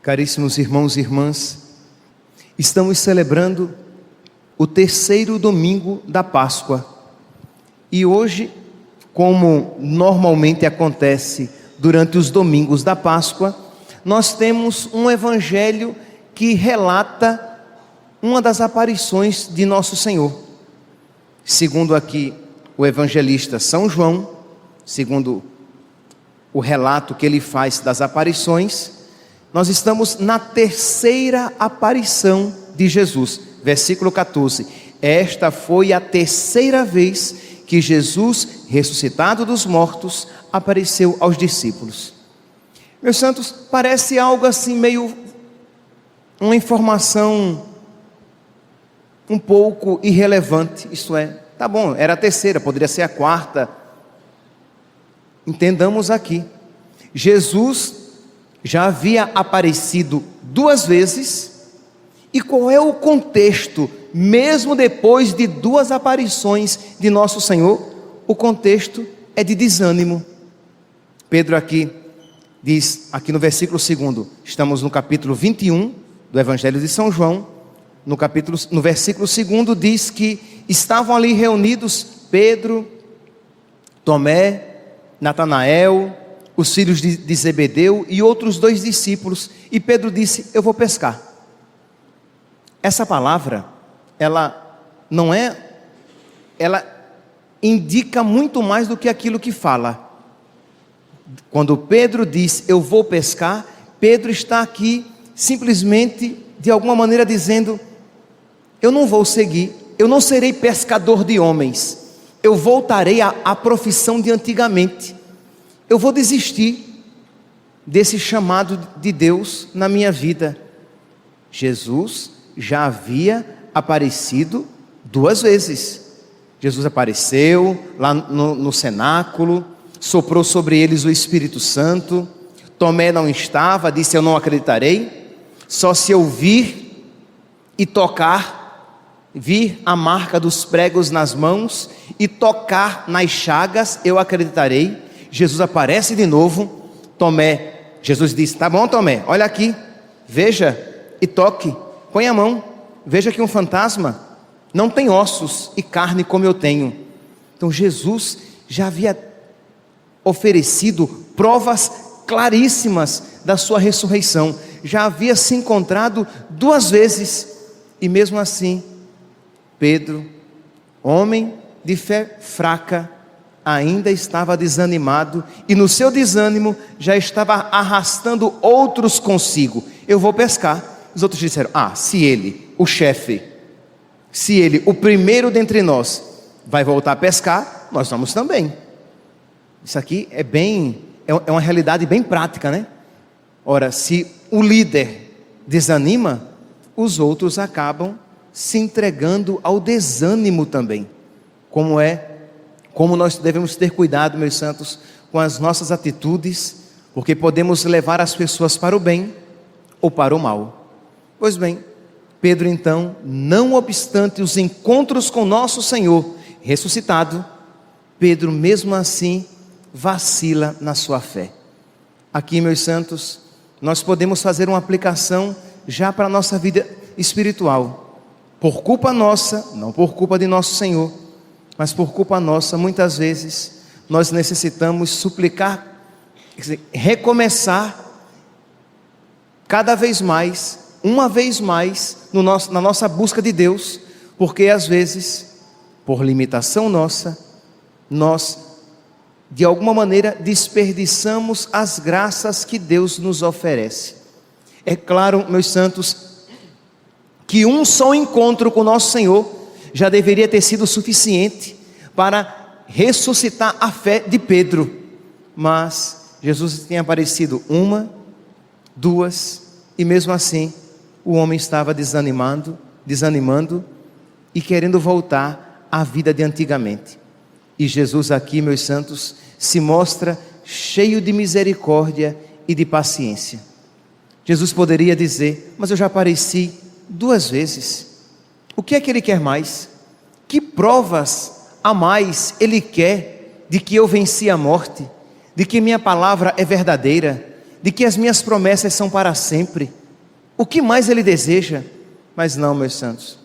Caríssimos irmãos e irmãs, estamos celebrando o terceiro domingo da Páscoa. E hoje, como normalmente acontece durante os domingos da Páscoa, nós temos um evangelho que relata uma das aparições de Nosso Senhor. Segundo aqui o evangelista São João, segundo o relato que ele faz das aparições, nós estamos na terceira aparição de Jesus. Versículo 14: esta foi a terceira vez que Jesus, ressuscitado dos mortos, apareceu aos discípulos. Meus santos, parece algo assim meio, uma informação um pouco irrelevante. Isto é, tá bom, era a terceira, poderia ser a quarta. Entendamos aqui, Jesus já havia aparecido duas vezes. E qual é o contexto, mesmo depois de duas aparições de Nosso Senhor? O contexto é de desânimo. Pedro aqui diz, aqui no versículo 2, estamos no capítulo 21 do Evangelho de São João, no versículo 2 diz que estavam ali reunidos Pedro, Tomé, Natanael, os filhos de Zebedeu e outros dois discípulos, e Pedro disse: eu vou pescar. Essa palavra, ela indica muito mais do que aquilo que fala. Quando Pedro diz, eu vou pescar, Pedro está aqui simplesmente, de alguma maneira dizendo, eu não vou seguir, eu não serei pescador de homens, eu voltarei à profissão de antigamente, eu vou desistir desse chamado de Deus na minha vida. Jesus já havia aparecido duas vezes. Jesus apareceu lá no cenáculo, soprou sobre eles o Espírito Santo. Tomé não estava, disse: eu não acreditarei, só se eu vir e tocar, vir a marca dos pregos nas mãos e tocar nas chagas, eu acreditarei. Jesus aparece de novo. Jesus disse: tá bom, Tomé, olha aqui, veja e toque. Põe a mão, veja que um fantasma não tem ossos e carne como eu tenho. Então Jesus já havia oferecido provas claríssimas da sua ressurreição. Já havia se encontrado duas vezes. E mesmo assim, Pedro, homem de fé fraca, ainda estava desanimado. E no seu desânimo já estava arrastando outros consigo. Eu vou pescar. Os outros disseram: se ele, o chefe, se ele, o primeiro dentre nós, vai voltar a pescar, nós vamos também. Isso aqui é uma realidade bem prática, né? Ora, se o líder desanima, os outros acabam se entregando ao desânimo também. Como nós devemos ter cuidado, meus santos, com as nossas atitudes, porque podemos levar as pessoas para o bem ou para o mal. Pois bem, Pedro então, não obstante os encontros com nosso Senhor ressuscitado, Pedro mesmo assim vacila na sua fé. Aqui, meus santos, nós podemos fazer uma aplicação já para a nossa vida espiritual. Por culpa nossa, não por culpa de nosso Senhor, mas por culpa nossa, muitas vezes, nós necessitamos suplicar, recomeçar cada vez mais, uma vez mais, na nossa busca de Deus, porque às vezes, por limitação nossa, nós de alguma maneira desperdiçamos as graças que Deus nos oferece. É claro, meus santos, que um só encontro com nosso Senhor já deveria ter sido suficiente para ressuscitar a fé de Pedro, mas Jesus tinha aparecido uma, duas, e mesmo assim o homem estava desanimando e querendo voltar à vida de antigamente. E Jesus aqui, meus santos, se mostra cheio de misericórdia e de paciência. Jesus poderia dizer: mas eu já apareci duas vezes, o que é que ele quer mais? Que provas a mais ele quer de que eu venci a morte, de que minha palavra é verdadeira, de que as minhas promessas são para sempre. O que mais ele deseja? Mas não, meus santos,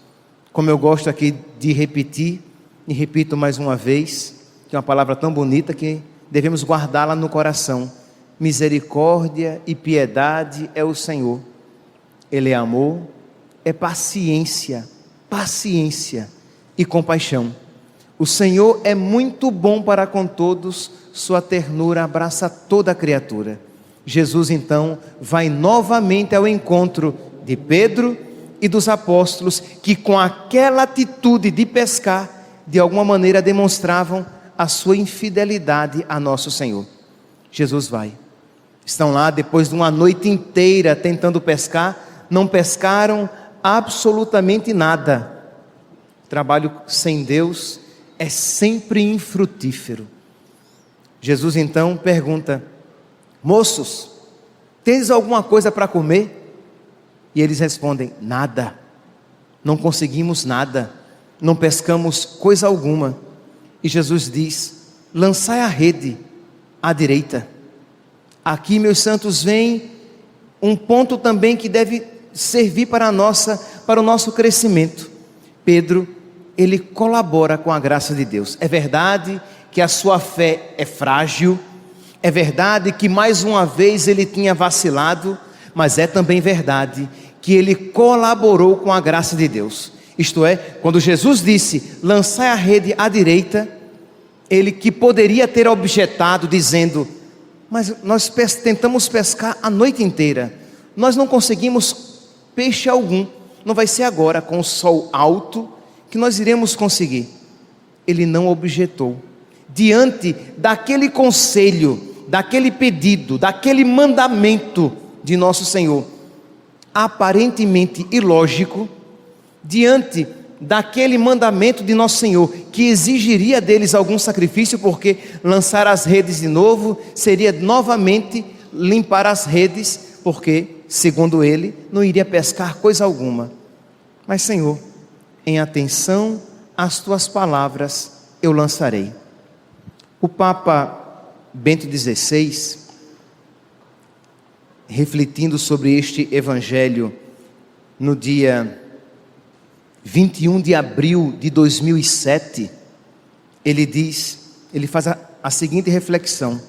como eu gosto aqui de repetir, e repito mais uma vez, que é uma palavra tão bonita que devemos guardá-la no coração: misericórdia e piedade é o Senhor. Ele é amor, é paciência e compaixão. O Senhor é muito bom para com todos, sua ternura abraça toda a criatura. Jesus então vai novamente ao encontro de Pedro e dos apóstolos, que com aquela atitude de pescar, de alguma maneira demonstravam a sua infidelidade a nosso Senhor. Jesus vai. Estão lá depois de uma noite inteira tentando pescar, não pescaram absolutamente nada. Trabalho sem Deus é sempre infrutífero. Jesus então pergunta: moços, tens alguma coisa para comer? E eles respondem: nada, não conseguimos nada, não pescamos coisa alguma. E Jesus diz: lançai a rede à direita. Aqui, meus santos, vem um ponto também que deve servir para o nosso crescimento. Pedro, ele colabora com a graça de Deus. É verdade que a sua fé é frágil, é verdade que mais uma vez ele tinha vacilado, mas é também verdade que ele colaborou com a graça de Deus. Isto é, quando Jesus disse: lançai a rede à direita, ele que poderia ter objetado dizendo: mas nós tentamos pescar a noite inteira, nós não conseguimos peixe algum, não vai ser agora com o sol alto que nós iremos conseguir. Ele não objetou diante daquele conselho, daquele pedido, daquele mandamento de nosso Senhor, aparentemente ilógico, diante daquele mandamento de nosso Senhor, que exigiria deles algum sacrifício, porque lançar as redes de novo seria novamente limpar as redes, porque, segundo ele, não iria pescar coisa alguma. Mas, Senhor, em atenção às tuas palavras, eu lançarei. O Papa Bento XVI, refletindo sobre este evangelho no dia 21 de abril de 2007, ele faz a seguinte reflexão.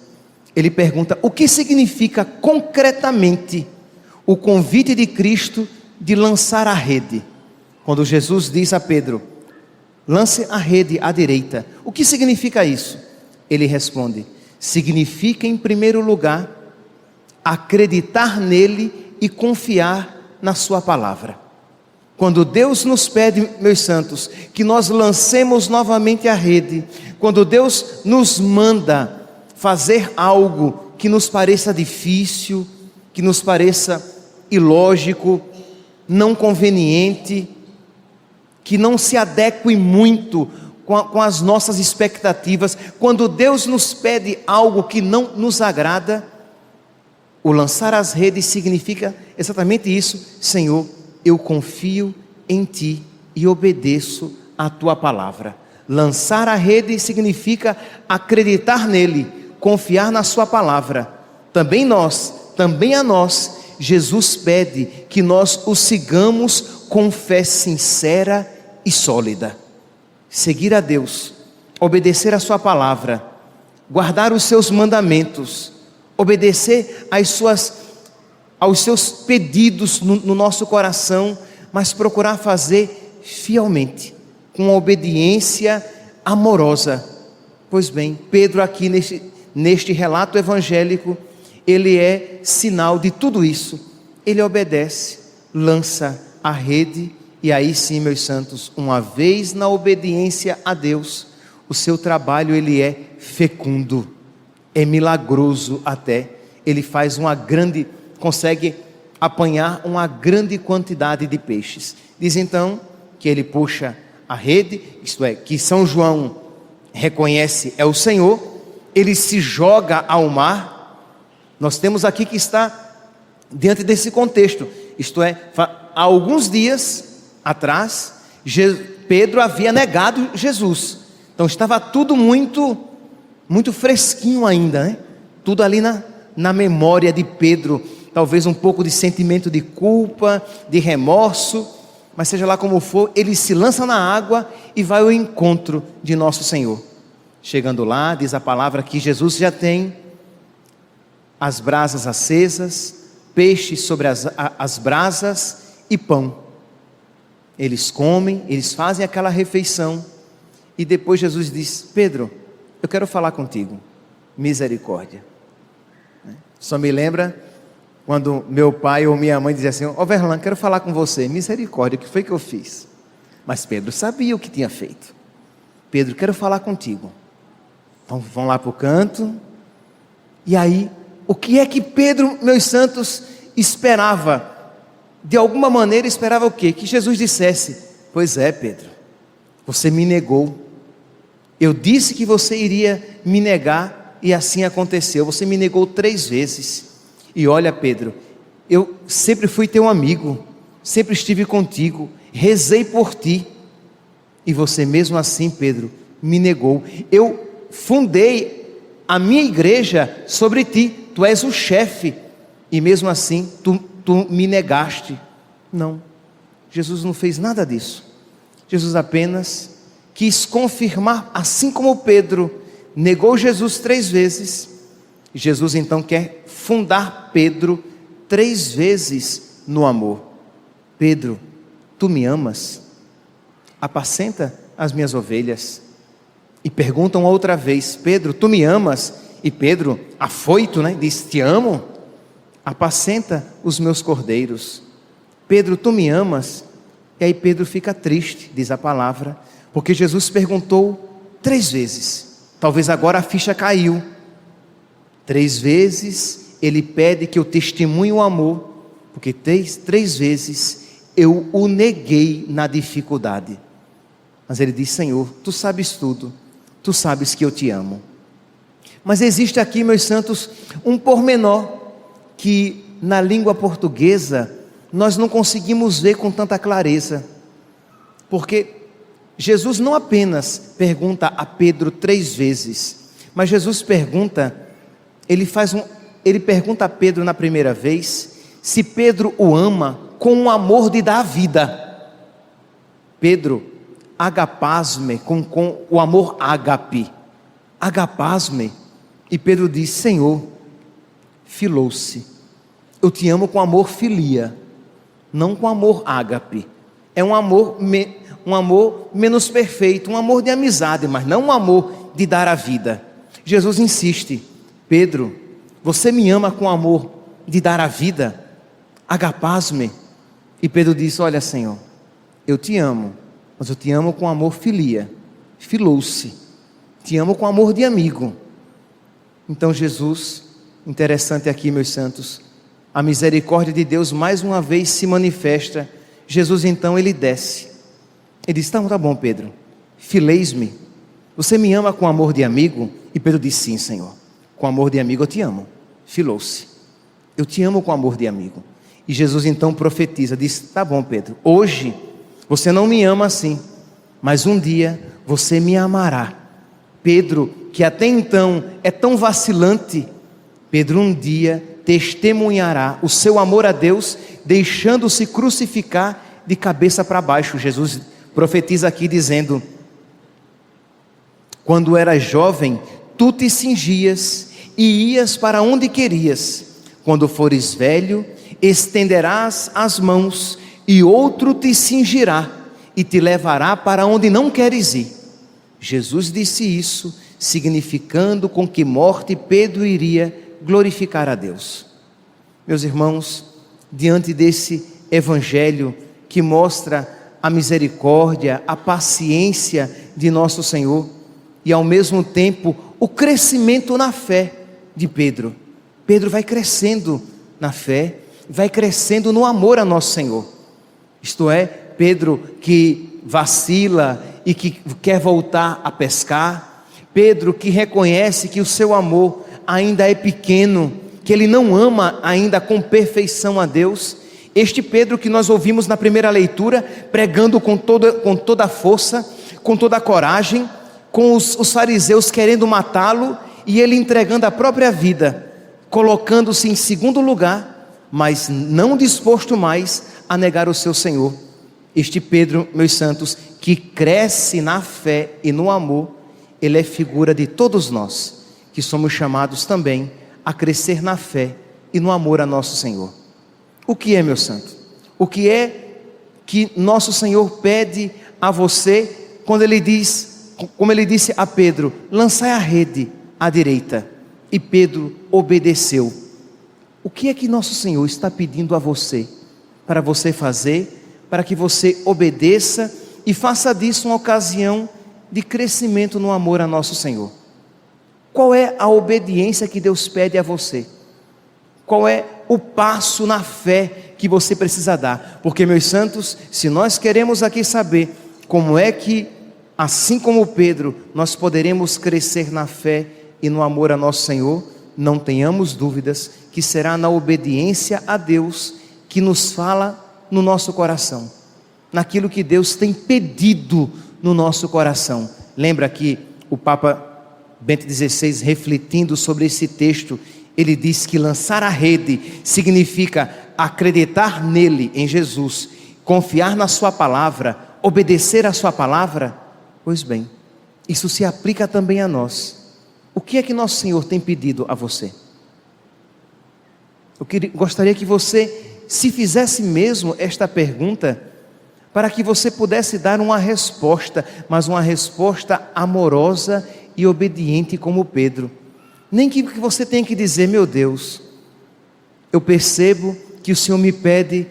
Ele pergunta: o que significa concretamente o convite de Cristo de lançar a rede? Quando Jesus diz a Pedro: lance a rede à direita, o que significa isso? Ele responde: significa, em primeiro lugar, acreditar nele e confiar na sua palavra. Quando Deus nos pede, meus santos, que nós lancemos novamente a rede, quando Deus nos manda fazer algo que nos pareça difícil, que nos pareça ilógico, não conveniente, que não se adeque muito com as nossas expectativas, quando Deus nos pede algo que não nos agrada, o lançar as redes significa exatamente isso: Senhor, eu confio em Ti e obedeço à Tua palavra. Lançar a rede significa acreditar nele, confiar na Sua palavra. Também a nós, Jesus pede que nós o sigamos com fé sincera e sólida. Seguir a Deus, obedecer a Sua palavra, guardar os Seus mandamentos, obedecer aos Seus pedidos no nosso coração, mas procurar fazer fielmente, com obediência amorosa. Pois bem, Pedro aqui neste relato evangélico, ele é sinal de tudo isso. Ele obedece, lança a rede, e aí sim, meus santos, uma vez na obediência a Deus, o seu trabalho ele é fecundo, é milagroso até. Ele consegue apanhar uma grande quantidade de peixes. Diz então que ele puxa a rede, isto é, que São João reconhece é o Senhor, ele se joga ao mar. Nós temos aqui que está diante desse contexto, isto é, há alguns dias atrás, Pedro havia negado Jesus, então estava tudo muito fresquinho ainda, né? Tudo ali na memória de Pedro, talvez um pouco de sentimento de culpa, de remorso, mas seja lá como for, ele se lança na água e vai ao encontro de nosso Senhor. Chegando lá, diz a palavra que Jesus já tem as brasas acesas, peixes sobre as brasas e pão. Eles comem, eles fazem aquela refeição, e depois Jesus diz: Pedro, eu quero falar contigo, misericórdia. Só me lembra quando meu pai ou minha mãe dizia assim: ó Verlan, quero falar com você, misericórdia, o que foi que eu fiz? Mas Pedro sabia o que tinha feito. Pedro, quero falar contigo. Vão lá para o canto. E aí, o que é que Pedro, meus santos, esperava? De alguma maneira esperava o quê? Que Jesus dissesse: pois é, Pedro, você me negou. Eu disse que você iria me negar e assim aconteceu. Você me negou 3 vezes. E olha, Pedro, eu sempre fui teu amigo, sempre estive contigo, rezei por ti, e você mesmo assim, Pedro, me negou. Eu fundei a minha igreja sobre ti, tu és o chefe, e mesmo assim tu me negaste. Não, Jesus não fez nada disso. Jesus apenas quis confirmar, assim como Pedro negou Jesus 3 vezes, Jesus então quer fundar Pedro 3 vezes no amor. Pedro, tu me amas? Apacenta as minhas ovelhas. E perguntam outra vez: Pedro, tu me amas? E Pedro, afoito, diz: te amo. Apacenta os meus cordeiros. Pedro, tu me amas? E aí Pedro fica triste, diz a palavra, porque Jesus perguntou 3 vezes. Talvez agora a ficha caiu. 3 vezes ele pede que eu testemunhe o amor, porque 3 vezes eu o neguei na dificuldade. Mas ele diz: Senhor, tu sabes tudo, tu sabes que eu te amo. Mas existe aqui, meus santos, um pormenor que na língua portuguesa nós não conseguimos ver com tanta clareza, porque Jesus não apenas pergunta a Pedro 3 vezes, mas Jesus pergunta, ele pergunta a Pedro na primeira vez, se Pedro o ama com o amor de dar a vida. Pedro, agapasme, com o amor ágape, agapasme, e Pedro diz: Senhor, filou-se, eu te amo com amor filia, não com amor ágape. É um amor menos perfeito, um amor de amizade, mas não um amor de dar a vida. Jesus insiste: Pedro, você me ama com amor de dar a vida? Agapasme. E Pedro diz: olha, Senhor, eu te amo, mas eu te amo com amor filia, filou-se, te amo com amor de amigo. Então Jesus, interessante aqui, meus santos, a misericórdia de Deus mais uma vez se manifesta. Jesus então ele desce, ele diz: tá bom, Pedro, fileis-me, você me ama com amor de amigo? E Pedro diz: sim, Senhor, com amor de amigo eu te amo. Filou-se, eu te amo com amor de amigo. E Jesus então profetiza, diz: tá bom, Pedro, hoje você não me ama assim, mas um dia você me amará. Pedro, que até então é tão vacilante, Pedro um dia testemunhará o seu amor a Deus, deixando-se crucificar de cabeça para baixo. Jesus profetiza aqui dizendo: quando eras jovem, tu te cingias e ias para onde querias. Quando fores velho, estenderás as mãos e outro te cingirá e te levará para onde não queres ir. Jesus disse isso, significando com que morte Pedro iria glorificar a Deus. Meus irmãos, diante desse evangelho que mostra a misericórdia, a paciência de nosso Senhor e ao mesmo tempo o crescimento na fé de Pedro. Pedro vai crescendo na fé, vai crescendo no amor a nosso Senhor. Isto é, Pedro que vacila e que quer voltar a pescar, Pedro que reconhece que o seu amor ainda é pequeno, que ele não ama ainda com perfeição a Deus. Este Pedro que nós ouvimos na primeira leitura, pregando com toda a força, com toda a coragem, com os fariseus querendo matá-lo, e ele entregando a própria vida, colocando-se em segundo lugar, mas não disposto mais a negar o seu Senhor. Este Pedro, meus santos, que cresce na fé e no amor, ele é figura de todos nós, que somos chamados também a crescer na fé e no amor a nosso Senhor. O que é, meu santo? O que é que nosso Senhor pede a você, quando Ele diz, como Ele disse a Pedro, lançai a rede à direita, e Pedro obedeceu. O que é que nosso Senhor está pedindo a você, para você fazer, para que você obedeça e faça disso uma ocasião de crescimento no amor a nosso Senhor? Qual é a obediência que Deus pede a você? Qual é o passo na fé que você precisa dar? Porque, meus santos, se nós queremos aqui saber como é que, assim como Pedro, nós poderemos crescer na fé e no amor a nosso Senhor, não tenhamos dúvidas que será na obediência a Deus que nos fala no nosso coração, naquilo que Deus tem pedido no nosso coração. Lembra que o Papa Bento XVI, refletindo sobre esse texto, ele diz que lançar a rede significa acreditar nele, em Jesus, confiar na sua palavra, obedecer a sua palavra. Pois bem, isso se aplica também a nós. O que é que nosso Senhor tem pedido a você? Eu gostaria que você se fizesse mesmo esta pergunta, para que você pudesse dar uma resposta, mas uma resposta amorosa e obediente como Pedro. Nem que você tenha que dizer: meu Deus, eu percebo que o Senhor me pede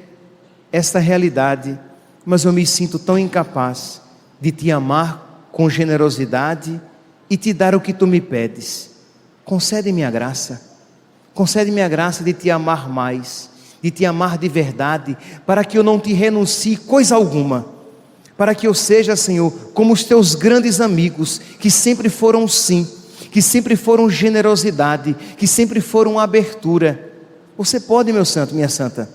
esta realidade, mas eu me sinto tão incapaz de te amar com generosidade e te dar o que tu me pedes. Concede-me a graça, concede-me a graça de te amar mais, de te amar de verdade, para que eu não te renuncie coisa alguma, para que eu seja, Senhor, como os teus grandes amigos, que sempre foram sim, que sempre foram generosidade, que sempre foram abertura. Você pode, meu santo, minha santa,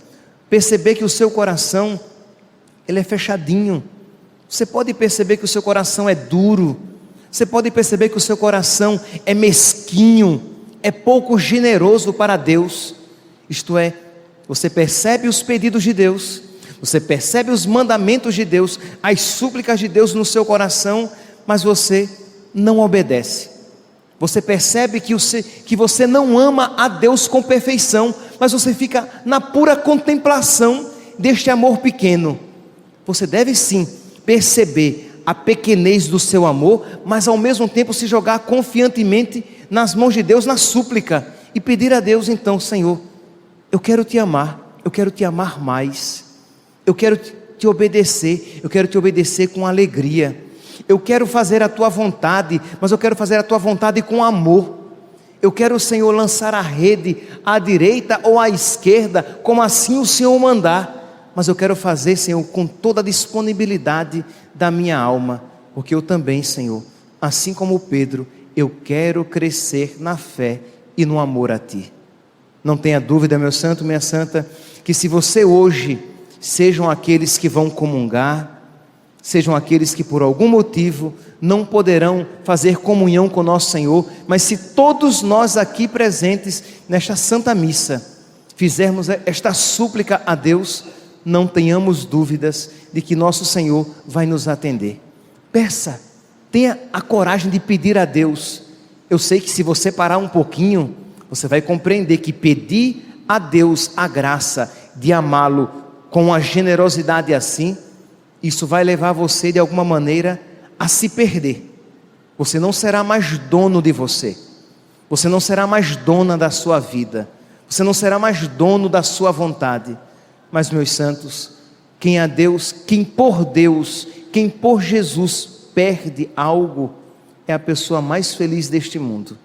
perceber que o seu coração, ele é fechadinho. Você pode perceber que o seu coração é duro. Você pode perceber que o seu coração é mesquinho, é pouco generoso para Deus. Isto é, você percebe os pedidos de Deus, você percebe os mandamentos de Deus, as súplicas de Deus no seu coração, mas você não obedece. Você percebe que você não ama a Deus com perfeição, mas você fica na pura contemplação deste amor pequeno. Você deve sim perceber a pequenez do seu amor, mas ao mesmo tempo se jogar confiantemente nas mãos de Deus na súplica e pedir a Deus então: Senhor, eu quero te amar mais, eu quero te obedecer, eu quero te obedecer com alegria, eu quero fazer a tua vontade, mas eu quero fazer a tua vontade com amor. Eu quero, Senhor, lançar a rede à direita ou à esquerda, como assim o Senhor mandar, mas eu quero fazer, Senhor, com toda a disponibilidade da minha alma, porque eu também, Senhor, assim como Pedro, eu quero crescer na fé e no amor a Ti. Não tenha dúvida, meu santo, minha santa, que se você hoje, sejam aqueles que vão comungar, sejam aqueles que por algum motivo não poderão fazer comunhão com nosso Senhor, mas se todos nós aqui presentes nesta Santa Missa fizermos esta súplica a Deus, não tenhamos dúvidas de que nosso Senhor vai nos atender. Peça, tenha a coragem de pedir a Deus. Eu sei que se você parar um pouquinho, você vai compreender que pedir a Deus a graça de amá-lo com uma generosidade assim, isso vai levar você de alguma maneira a se perder. Você não será mais dono de você, você não será mais dona da sua vida, você não será mais dono da sua vontade. Mas, meus santos, quem a Deus, quem por Jesus perde algo, é a pessoa mais feliz deste mundo.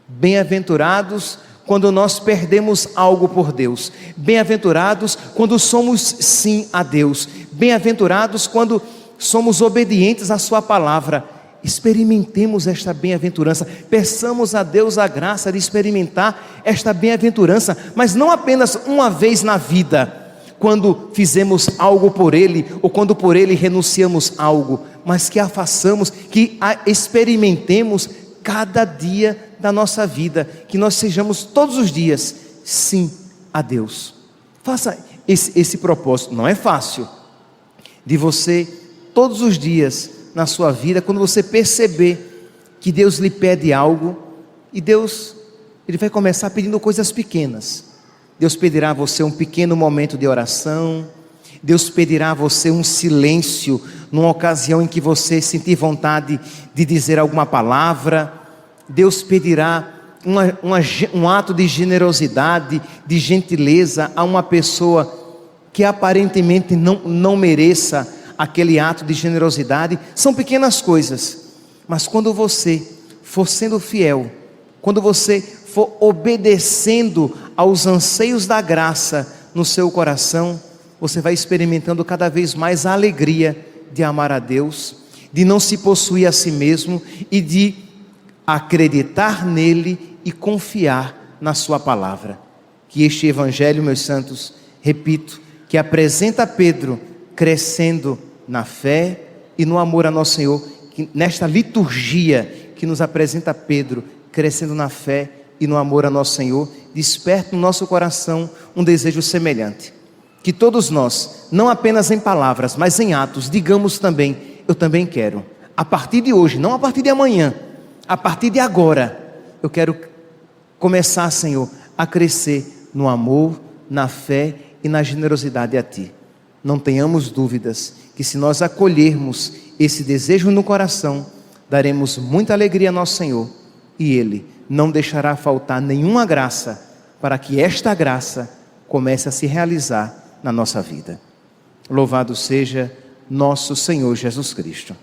Bem-aventurados quando nós perdemos algo por Deus, bem-aventurados quando somos sim a Deus, bem-aventurados quando somos obedientes à sua palavra. Experimentemos esta bem-aventurança, peçamos a Deus a graça de experimentar esta bem-aventurança, mas não apenas uma vez na vida, quando fizemos algo por Ele, ou quando por Ele renunciamos algo, mas que a façamos, que a experimentemos cada dia da nossa vida, que nós sejamos todos os dias sim a Deus. Faça esse propósito. Não é fácil de você todos os dias na sua vida, quando você perceber que Deus lhe pede algo, e Deus, Ele vai começar pedindo coisas pequenas. Deus pedirá a você um pequeno momento de oração, Deus pedirá a você um silêncio, numa ocasião em que você sentir vontade de dizer alguma palavra. Deus pedirá um ato de generosidade, de gentileza a uma pessoa que aparentemente não mereça aquele ato de generosidade. São pequenas coisas, mas quando você for sendo fiel, quando você for obedecendo aos anseios da graça no seu coração, você vai experimentando cada vez mais a alegria de amar a Deus, de não se possuir a si mesmo e de acreditar nele e confiar na sua palavra. Que este evangelho, meus santos, repito, que apresenta Pedro crescendo na fé e no amor a nosso Senhor, que nesta liturgia que nos apresenta Pedro crescendo na fé e no amor a nosso Senhor, desperte no nosso coração um desejo semelhante. Que todos nós, não apenas em palavras, mas em atos, digamos também: eu também quero, a partir de hoje, não a partir de amanhã, a partir de agora, eu quero começar, Senhor, a crescer no amor, na fé e na generosidade a Ti. Não tenhamos dúvidas que se nós acolhermos esse desejo no coração, daremos muita alegria a nosso Senhor, e Ele não deixará faltar nenhuma graça, para que esta graça comece a se realizar na nossa vida. Louvado seja nosso Senhor Jesus Cristo.